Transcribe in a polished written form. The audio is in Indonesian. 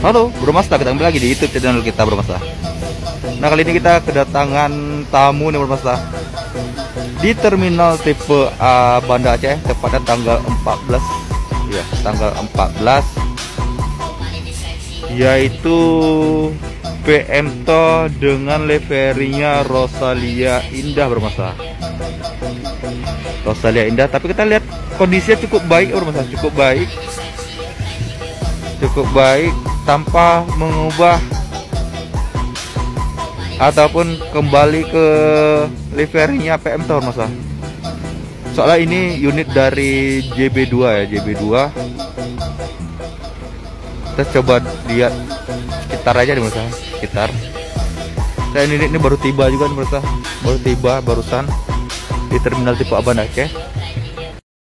Halo Bro Mazda, kita kembali lagi di YouTube channel kita Bro Mazda. Nah, kali ini kita kedatangan tamu nih Bro Mazda di terminal tipe A Banda Aceh, tepatnya tanggal 14 ya, tanggal 14, yaitu PM TO dengan liverinya Rosalia Indah Bro Mazda. Rosalia Indah, tapi kita lihat kondisinya cukup baik Bro Mazda, cukup baik tanpa mengubah ataupun kembali ke liverinya PM TO Mas. Soalnya ini unit dari JB2 ya, JB2. Kita coba lihat sekitar aja nih Mas, sekitar. Dan ini baru tiba juga nih Mas, baru tiba barusan di terminal tipe A Banda Aceh.